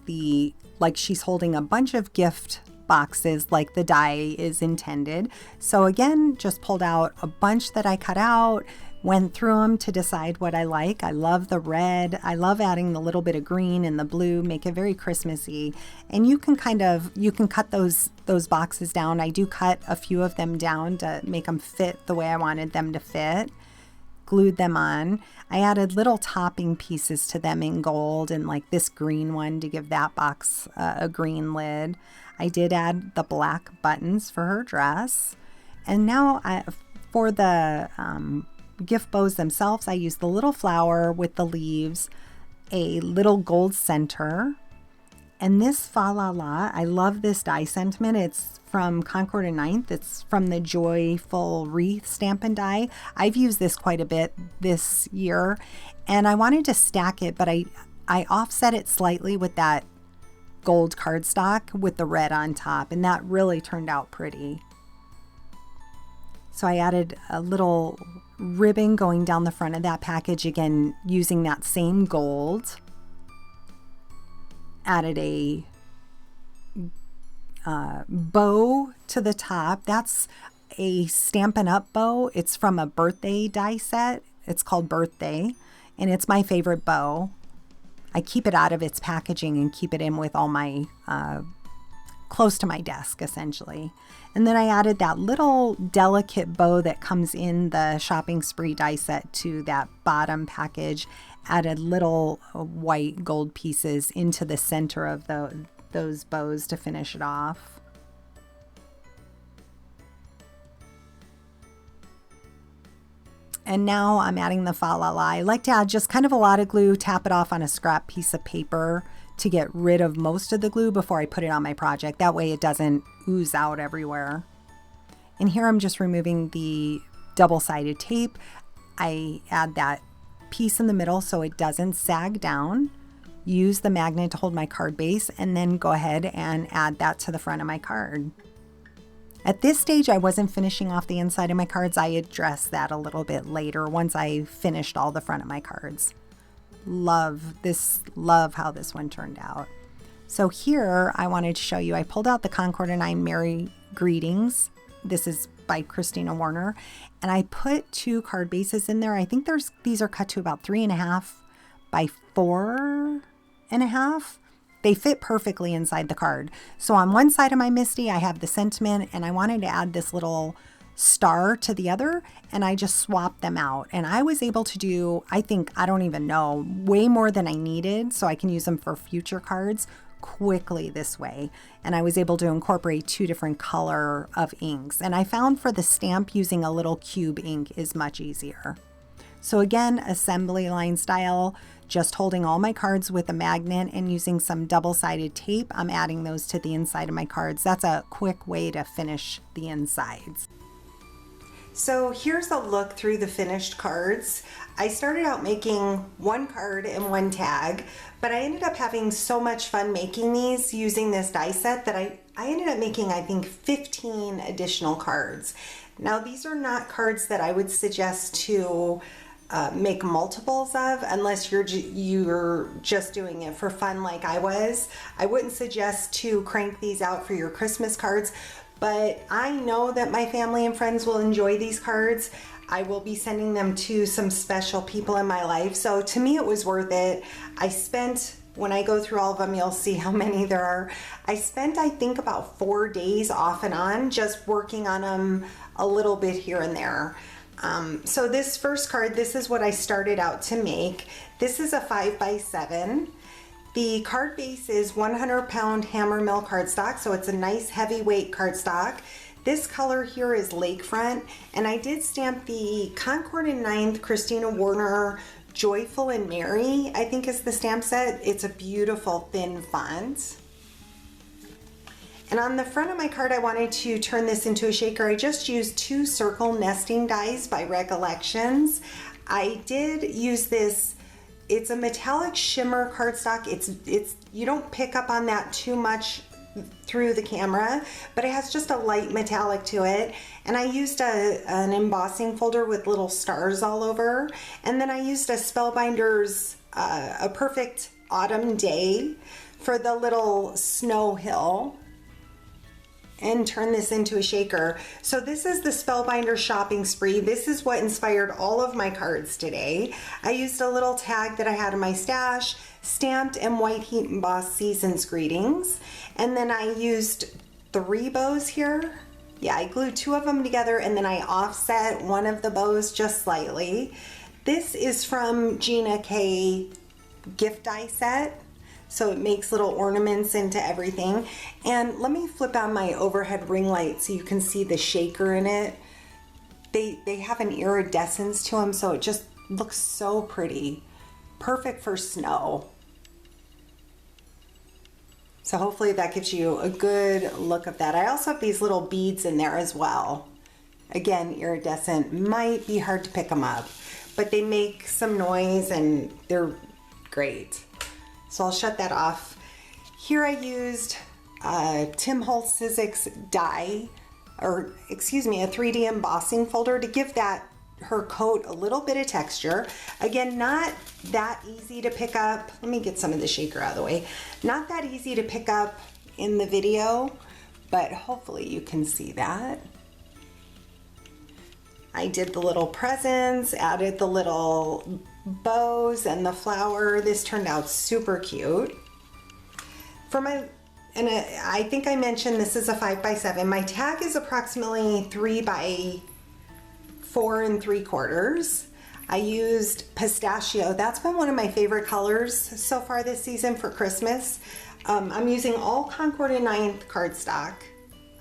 like she's holding a bunch of gift boxes like the die is intended. So again, just pulled out a bunch that I cut out, went through them to decide what I like. I love the red. I love adding the little bit of green and the blue, make it very Christmassy. And you can cut those boxes down. I do cut a few of them down to make them fit the way I wanted them to fit. Glued them on. I added little topping pieces to them in gold and like this green one to give that box a green lid. I did add the black buttons for her dress. And now for the gift bows themselves, I used the little flower with the leaves, a little gold center, and this Fa La La. I love this die sentiment. It's from Concord and Ninth. It's from the Joyful Wreath Stampin' Die. I've used this quite a bit this year, and I wanted to stack it, but I offset it slightly with that gold cardstock with the red on top, and that really turned out pretty. So I added a little ribbon going down the front of that package, again using that same gold. Added a bow to the top. That's a Stampin' Up bow. It's from a birthday die set. It's called Birthday, and it's my favorite bow. I keep it out of its packaging and keep it in with all my close to my desk essentially. And then I added that little delicate bow that comes in the Shopping Spree die set to that bottom package. Added little white gold pieces into the center of those bows to finish it off. And now I'm adding the Fa La La. I like to add just kind of a lot of glue, tap it off on a scrap piece of paper to get rid of most of the glue before I put it on my project. That way it doesn't ooze out everywhere. And here I'm just removing the double-sided tape. I add that piece in the middle so it doesn't sag down. Use the magnet to hold my card base, and then go ahead and add that to the front of my card. At this stage, I wasn't finishing off the inside of my cards. I addressed that a little bit later once I finished all the front of my cards. Love how this one turned out. So here I wanted to show you, I pulled out the Concord and I Merry Greetings. This is by Christina Warner, and I put 2 card bases in there. I think these are cut to about 3.5 by 4.5. They fit perfectly inside the card. So on one side of my Misty, I have the sentiment, and I wanted to add this little star to the other, and I just swapped them out. And I was able to do, I don't even know, way more than I needed, so I can use them for future cards quickly this way. And I was able to incorporate 2 different color of inks. And I found for the stamp, using a little cube ink is much easier. So again, assembly line style, just holding all my cards with a magnet and using some double-sided tape. I'm adding those to the inside of my cards. That's a quick way to finish the insides. So here's a look through the finished cards. I started out making 1 card and 1 tag, but I ended up having so much fun making these using this die set that I ended up making, I think, 15 additional cards. Now, these are not cards that I would suggest to make multiples of unless you're just doing it for fun like I was. I wouldn't suggest to crank these out for your Christmas cards, but I know that my family and friends will enjoy these cards. I will be sending them to some special people in my life. So to me, it was worth it. I spent, when I go through all of them, you'll see how many there are. I spent, I think, about 4 days off and on just working on them a little bit here and there. So this first card, this is what I started out to make. This is a 5x7. The card base is 100-pound hammer mill cardstock, so it's a nice heavyweight cardstock. This color here is Lakefront, and I did stamp the Concord and Ninth Christina Warner Joyful and Merry, I think is the stamp set. It's a beautiful thin font. And on the front of my card, I wanted to turn this into a shaker. I just used 2 circle nesting dies by Recollections. I did use this, it's a metallic shimmer cardstock. It's you don't pick up on that too much through the camera, but it has just a light metallic to it. And I used an embossing folder with little stars all over. And then I used a Spellbinders, a Perfect Autumn Day for the little snow hill. and turn this into a shaker. So this is the Spellbinders shopping spree. This is what inspired all of my cards today. I used a little tag that I had in my stash, stamped and white heat embossed season's greetings. And then I used 3 bows here. Yeah, I glued 2 of them together and then I offset one of the bows just slightly. This is from Gina K gift die set. So it makes little ornaments into everything. And let me flip on my overhead ring light so you can see the shaker in it. They have an iridescence to them, so it just looks so pretty. Perfect for snow. So hopefully that gives you a good look of that. I also have these little beads in there as well. Again, iridescent, might be hard to pick them up, but they make some noise and they're great. So I'll shut that off. Here I used Tim Holtz Sizzix die, or excuse me, a 3D embossing folder to give that her coat a little bit of texture. Again, not that easy to pick up. Let me get some of the shaker out of the way. Not that easy to pick up in the video, but hopefully you can see that. I did the little presents, added the little bows and the flower. This turned out super cute. For my, and I think I mentioned this is a 5x7. My tag is approximately 3 by 4 3/4. I used pistachio. That's been one of my favorite colors so far this season for Christmas. I'm using all Concord and 9th cardstock,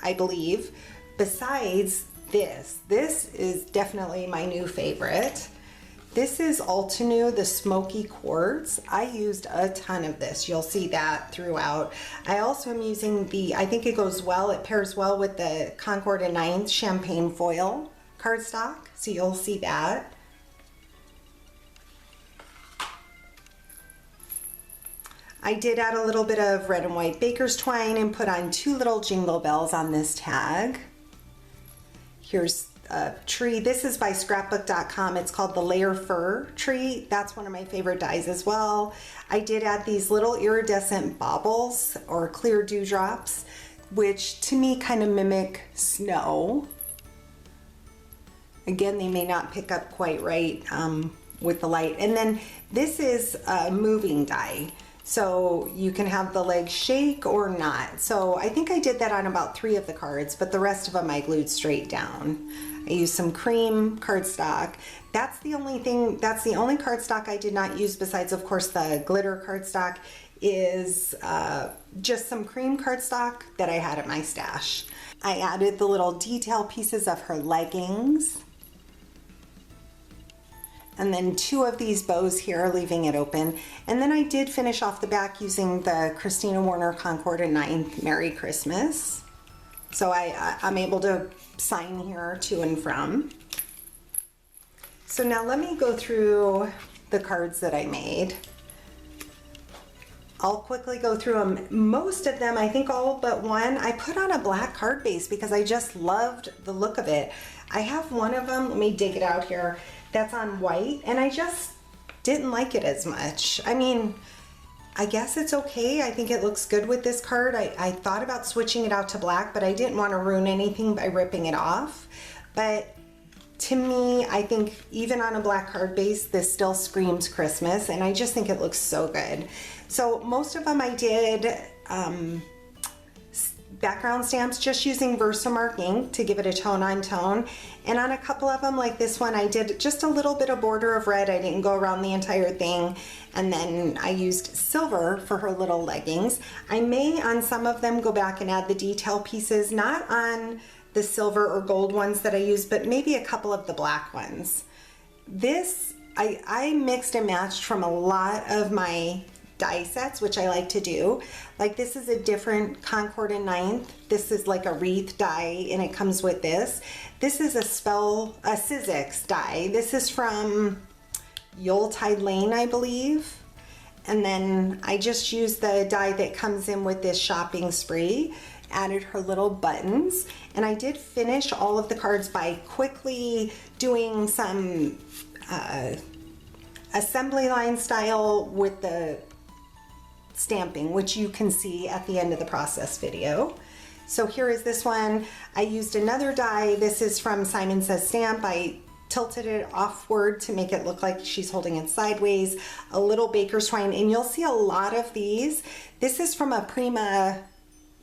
I believe, besides this. This is definitely my new favorite. This is Altenew, the Smoky Quartz. I used a ton of this. You'll see that throughout. I also am using the, I think it goes well, it pairs well with the Concord and 9th Champagne Foil cardstock, so you'll see that. I did add a little bit of red and white baker's twine and put on 2 little jingle bells on this tag. Here's a tree. This is by scrapbook.com. It's called the Layer Fir tree. That's one of my favorite dies as well. I did add these little iridescent baubles or clear dewdrops, which to me kind of mimic snow. Again, they may not pick up quite right with the light. And then this is a moving die. So you can have the legs shake or not. So I think I did that on about 3 of the cards, but the rest of them I glued straight down. I used some cream cardstock. That's the only thing, that's the only cardstock I did not use besides, of course, the glitter cardstock is just some cream cardstock that I had at my stash. I added the little detail pieces of her leggings. And then 2 of these bows here, leaving it open. And then I did finish off the back using the Christina Warner Concord and 9th Merry Christmas. So I'm able to sign here to and from. So now let me go through the cards that I made. I'll quickly go through them. Most of them, I think all but one, I put on a black card base because I just loved the look of it. I have one of them, let me dig it out here, that's on white, and I just didn't like it as much. I mean, I guess it's okay. I think it looks good with this card. I thought about switching it out to black, but I didn't want to ruin anything by ripping it off. But to me, I think even on a black card base, this still screams Christmas, and I just think it looks so good. So most of them I did background stamps just using Versamark ink to give it a tone on tone, and on a couple of them like this one I did just a little bit of border of red. I didn't go around the entire thing, and then I used silver for her little leggings. I may on some of them go back and add the detail pieces, not on the silver or gold ones that I used, but maybe a couple of the black ones. This I mixed and matched from a lot of my die sets, which I like to do. Like this is a different Concord and 9th. This is like a wreath die, and it comes with this. This is a Sizzix die. This is from Yuletide Lane, I believe. And then I just used the die that comes in with this shopping spree, added her little buttons, and I did finish all of the cards by quickly doing some assembly line style with the stamping, which you can see at the end of the process video. So here is this one. I used another die. This is from Simon Says Stamp. I tilted it offward to make it look like she's holding it sideways. A little baker's twine, and you'll see a lot of these. This is from a Prima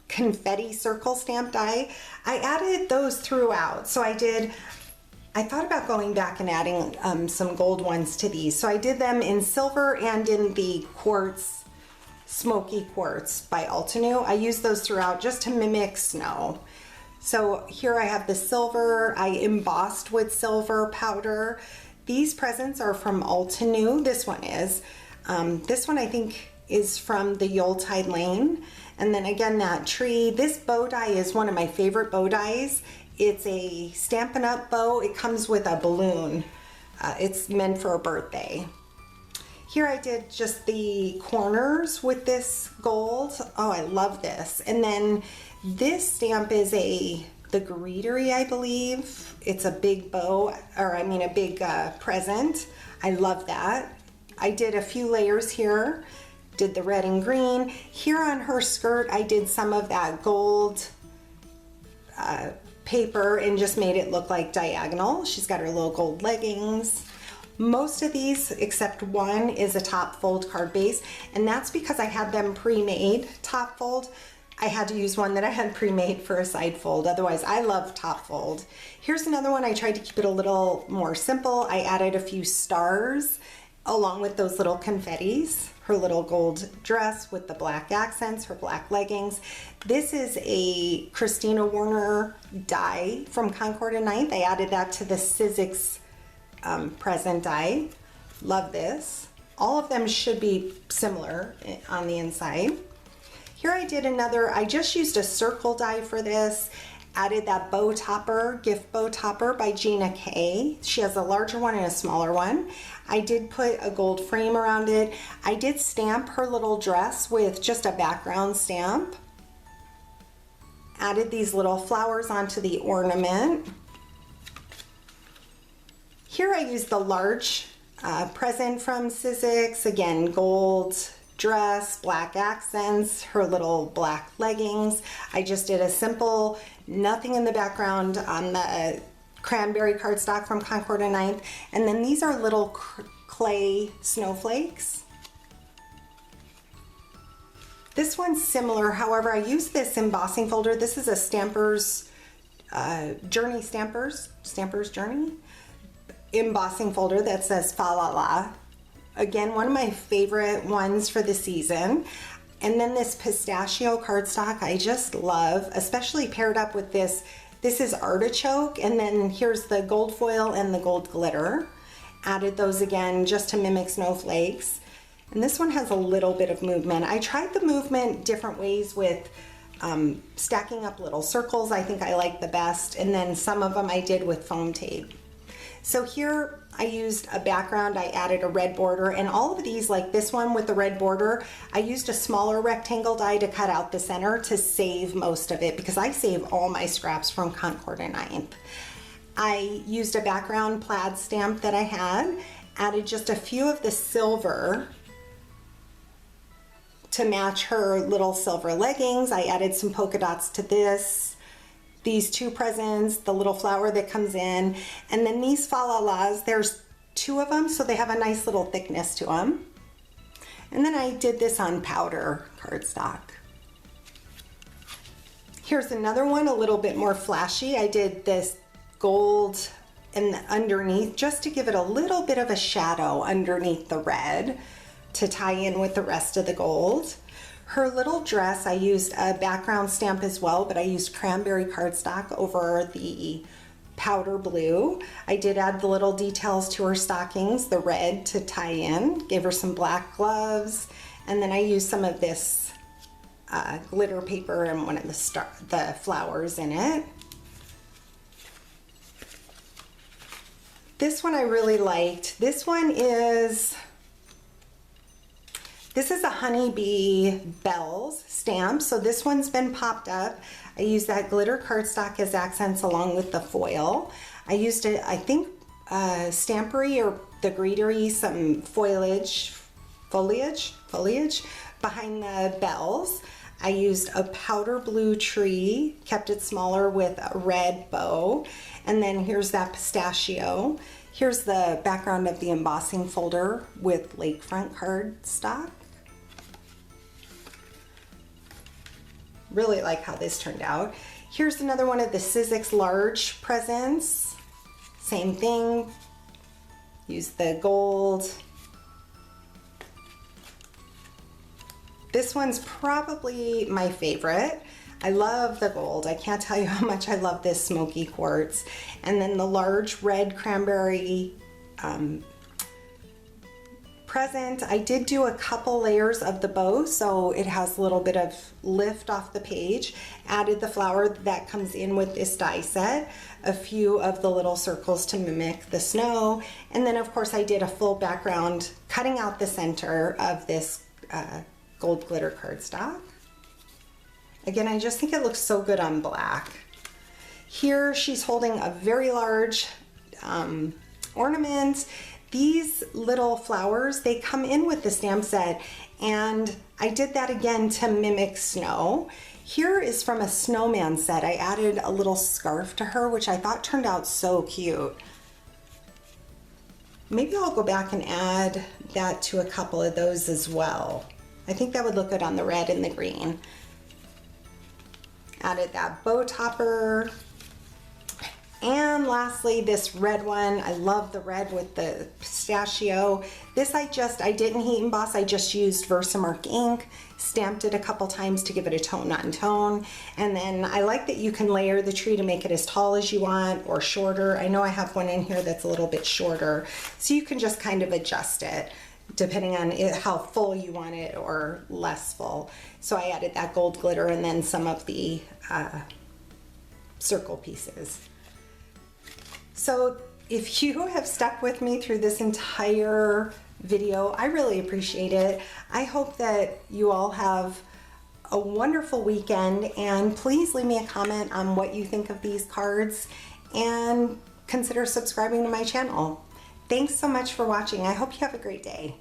confetti circle stamp die. I added those throughout. So I thought about going back and adding some gold ones to these. So I did them in silver and in the quartz, smoky quartz by Altenew. I use those throughout just to mimic snow. So here I have the silver. I embossed with silver powder. These presents are from Altenew. This one is. This one I think is from the Yuletide Lane. And then again, that tree. This bow die is one of my favorite bow dies. It's a Stampin' Up! Bow. It comes with a balloon. It's meant for a birthday. Here I did just the corners with this gold. Oh, I love this. And then this stamp is the greetery, I believe. It's a big bow, or I mean a big present. I love that. I did a few layers here. Did the red and green. Here on her skirt, I did some of that gold paper and just made it look like diagonal. She's got her little gold leggings. Most of these, except one, is a top fold card base, and that's because I had them pre-made top fold. I had to use one that I had pre-made for a side fold. Otherwise, I love top fold. Here's another one. I tried to keep it a little more simple. I added a few stars along with those little confettis. Her little gold dress with the black accents, her black leggings. This is a Christina Warner die from Concord and Ninth. I added that to the Sizzix present die. Love this. All of them should be similar on the inside. Here I did another, I just used a circle die for this. Added that bow topper, gift bow topper by Gina K. She has a larger one and a smaller one. I did put a gold frame around it. I did stamp her little dress with just a background stamp. Added these little flowers onto the ornament. Here I used the large present from Sizzix. Again, gold dress, black accents, her little black leggings. I just did a simple, nothing in the background on the cranberry cardstock from Concord and Ninth. And then these are little clay snowflakes. This one's similar, however, I used this embossing folder. This is a Stamper's Journey, Stamper's Journey embossing folder that says Fa La La. Again, one of my favorite ones for the season. And then this pistachio cardstock I just love, especially paired up with this. This is artichoke, and then here's the gold foil and the gold glitter. Added those again just to mimic snowflakes. And this one has a little bit of movement. I tried the movement different ways with stacking up little circles. I think I like the best. And then some of them I did with foam tape. So here I used a background, I added a red border, and all of these, like this one with the red border, I used a smaller rectangle die to cut out the center to save most of it because I save all my scraps from Concord and Ninth. I used a background plaid stamp that I had, added just a few of the silver to match her little silver leggings. I added some polka dots to this. These two presents, the little flower that comes in, and then these Fa La Las, there's two of them, so they have a nice little thickness to them. And then I did this on powder cardstock. Here's another one, a little bit more flashy. I did this gold and underneath just to give it a little bit of a shadow underneath the red to tie in with the rest of the gold. Her little dress, I used a background stamp as well, but I used cranberry cardstock over the powder blue. I did add the little details to her stockings, the red to tie in, gave her some black gloves, and then I used some of this glitter paper and one of the flowers in it. This one I really liked. This is a Honeybee Bells stamp, so this one's been popped up. I used that glitter cardstock as accents along with the foil. I used it, I think, Stampery or the Greetery, some foliage behind the bells. I used a powder blue tree, kept it smaller with a red bow, and then here's that pistachio. Here's the background of the embossing folder with lakefront cardstock. Really like how this turned out. Here's another one of the Sizzix large presents. Same thing. Use the gold. This one's probably my favorite. I love the gold. I can't tell you how much I love this smoky quartz. And then the large red cranberry present. I did do a couple layers of the bow, so it has a little bit of lift off the page. Added the flower that comes in with this die set, a few of the little circles to mimic the snow, and then of course I did a full background cutting out the center of this gold glitter cardstock. Again, I just think it looks so good on black. Here she's holding a very large ornament. These little flowers, they come in with the stamp set, and I did that again to mimic snow. Here is from a snowman set. I added a little scarf to her, which I thought turned out so cute. Maybe I'll go back and add that to a couple of those as well. I think that would look good on the red and the green. Added that bow topper. And lastly, this red one. I love the red with the pistachio. This I didn't heat emboss, I just used Versamark ink, stamped it a couple times to give it a tone on tone. And then I like that you can layer the tree to make it as tall as you want or shorter. I know I have one in here that's a little bit shorter, so you can just kind of adjust it depending on how full you want it or less full. So I added that gold glitter and then some of the circle pieces. So if you have stuck with me through this entire video, I really appreciate it. I hope that you all have a wonderful weekend, and please leave me a comment on what you think of these cards and consider subscribing to my channel. Thanks so much for watching. I hope you have a great day.